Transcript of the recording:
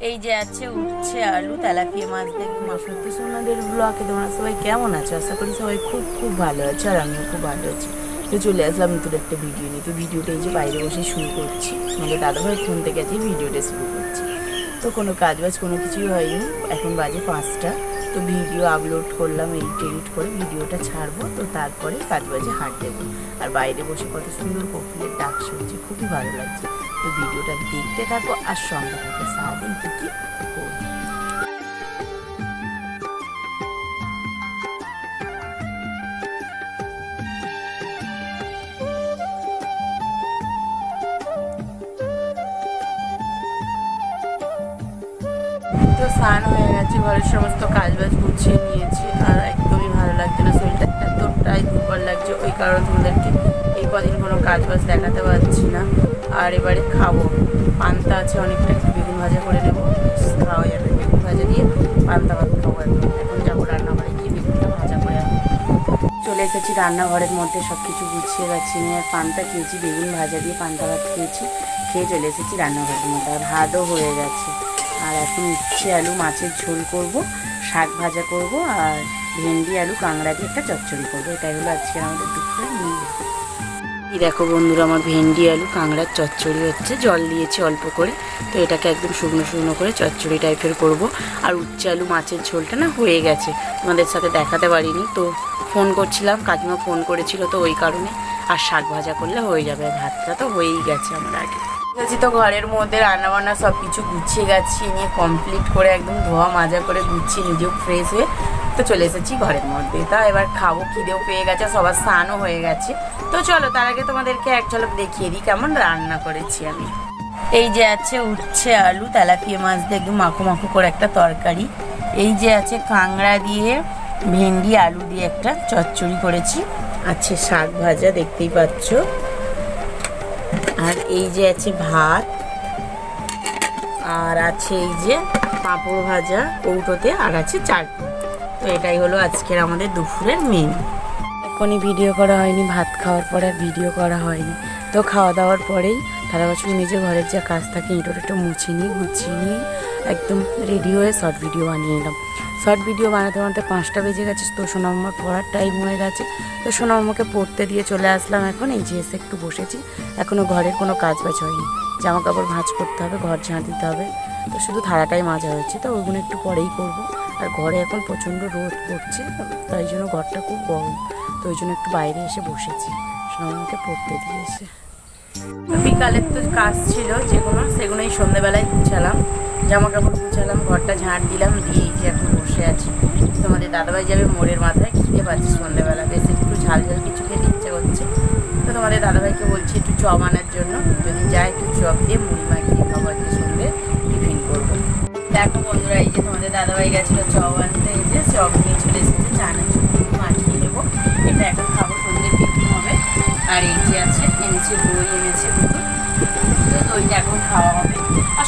এই যে আছে উচ্ছে আলু তেলাপিয়া মাছ দেখে মাসুদ্দি সোনাদের ব্লগে তোমরা সবাই কেমন আছো? আশা করি সবাই খুব খুব ভালো আছে, আর আমিও খুব ভালো আছি। তো চলে আসলাম নতুন একটা ভিডিও নিয়ে। তো ভিডিওটা এই যে বাইরে বসে শুরু করছি, আমাদের দাদাভাই ফোন থেকে আছে ভিডিওটা শুরু করছি। তো কোনো কাজ বাজ কোনো কিছুই হয়নি, এখন বাজে 5টা। তো ভিডিও আপলোড করলাম, এডিট করে ভিডিওটা ছাড়বো, তো তারপরে কাজ বাজে হাঁট দেবো। আর বাইরে বসে কত সুন্দর কোকিলের ডাক শুনছি, খুবই ভালো লাগছে। তো ভিডিওটা দেখতে থাকো আর সঙ্গে থাকো, সারাদিন কী কী করবো। তো স্নান হয়ে গেছে, ঘরের সমস্ত কাজ বাজ গুছিয়ে নিয়েছি, আর একদমই ভালো লাগছে না, শরীরটা এতটাই দুর্বল লাগছে। ওই কারণে তোমাদেরকে এই কদিন কোনো কাজ বাজ দেখাতে পারছি না। আর এবারে খাবো, পান্তা আছে অনেকটা, একটু বেগুন ভাজা করে নেবো, খাওয়া যাবে। বেগুন ভাজা দিয়ে পান্তা ভাত খাবো। এখন যাবো রান্নাঘরে গিয়ে বেগুনটা ভাজা করে আনবো। চলে এসেছি রান্নাঘরের মধ্যে, সব কিছু গুছিয়ে গেছি নিয়ে। আর পান্তা খেয়েছি, বেগুন ভাজা দিয়ে পান্তা ভাত খেয়েছি, খেয়ে চলে এসেছি রান্নাঘরের মধ্যে। আর ভাতও হয়ে গেছে। আর এখন উচ্ছে আলু মাছের ঝোল করব, শাক ভাজা করব, আর ভেন্ডি আলু কাঁকড়া দিয়ে একটা চচ্চড়ি করবো। এটাই হলো আজকে আমাদের দুপুরে মেনু। এই দেখো বন্ধুরা, আমার ভেন্ডি আলু কাঁকড়ার চচ্চড়ি হচ্ছে, জল দিয়েছি অল্প করে। তো এটাকে একদম শুকনো শুকনো করে চচ্চড়ি টাইপের করব। আর উচ্ছে আলু মাছের ঝোলটা না হয়ে গেছে, তোমাদের সাথে দেখাতে পারিনি। তো ফোন করছিলাম, কাকিমা ফোন করেছিল, তো ওই কারণে। আর শাক ভাজা করলে হয়ে যাবে, ভাতটা তো হয়েই গেছে আমার আগে। তো ঘরের মধ্যে রান্নাবান্না সব কিছু গুছিয়ে গেছি নিয়ে, কমপ্লিট করে একদম ধোয়া মাজা করে গুছিয়ে নিজেও ফ্রেশ হয়ে তো চলে এসেছি ঘরের মধ্যে। তা এবার খাবো, খিদেও পেয়ে গেছে, সবার স্নানও হয়ে গেছে। তো চলো তার আগে তোমাদেরকে এক ঝলক দেখিয়ে দিই কেমন রান্না করেছি আমি। এই যে আছে উচ্ছে আলু তেলাপিয়া মাছ দিয়ে একদম মাখো মাখো করে একটা তরকারি। এই যে আছে কাঁকড়া দিয়ে ভেন্ডি আলু দিয়ে একটা চচ্চড়ি করেছি। আছে শাক ভাজা, দেখতেই পাচ্ছ। আর এই যে আছে ভাত, আর আছে এই যে পাঁপড় ভাজা কৌটোতে, আর আছে চাটনি। তো এটাই হলো আজকের আমাদের দুপুরের মেনু। এখনই ভিডিও করা হয়নি, ভাত খাওয়ার পরে আর ভিডিও করা হয়নি। তো খাওয়া দাওয়ার পরেই থালা বাসন নিজে ঘরের যা কাজ থাকে এঁটোর একটু মুছিয়ে নিই, গুছিয়ে নিই, একদম রেডি হয়ে শর্ট ভিডিও বানিয়ে নিলাম। শর্ট ভিডিও বানাতে বানাতে 5টা বেজে গেছে। তো সোনামার পড়ার টাইম হয়ে গেছে। তো সোনামাকে পড়তে দিয়ে চলে আসলাম। এখন এই যে এসে একটু বসেছি, এখনও ঘরের কোনো কাজ বাজ হয়নি। জামা কাপড় ভাঁজ করতে হবে, ঘর ঝাঁট দিতে হবে। তো শুধু থালাটাই মাজা হয়েছে, তো ওইগুলো একটু পরেই করব। আর ঘরে এখন প্রচণ্ড রোদ পড়ছে, তাই জন্য ঘরটা খুব গরম। তো ওই জন্য একটু বাইরে এসে বসেছি সোনামাকে পড়তে দিয়ে এসে। বিকালের তো কাজ ছিল যেগুলো, সেগুলোই সন্ধ্যেবেলায় গুছালাম, জামা কাপড় গুছালাম, ঘরটা ঝাঁট দিলাম, দিয়ে যে এখন বসে আছি। তোমাদের দাদাভাই যাবে মোড়ের মাথায়, খিদে পাচ্ছি সন্ধ্যেবেলা, বেশ একটু ঝাল ঝাল কিছু খেতে ইচ্ছে করছে। তো তোমাদের দাদাভাইকে বলছি একটু চপ আনার জন্য, যদি যায় একটু চপ দিয়ে মুড়ি মাখিয়ে খাবার দিয়ে সন্ধ্যে টিফিন করবো। দেখো বন্ধুরা, এই যে তোমাদের দাদাভাই গেছিলো চপ আনতে, এই যে চপ নিয়ে চলে এসেছে, চানার জন্য মাখিয়ে নেবো। এটা এখন খাবো, সন্ধ্যে টিফিন হবে। আর এই যে আছে এনেছে দই, এনেছে দুটো, তো দইটা এখন খাওয়া হবে। আর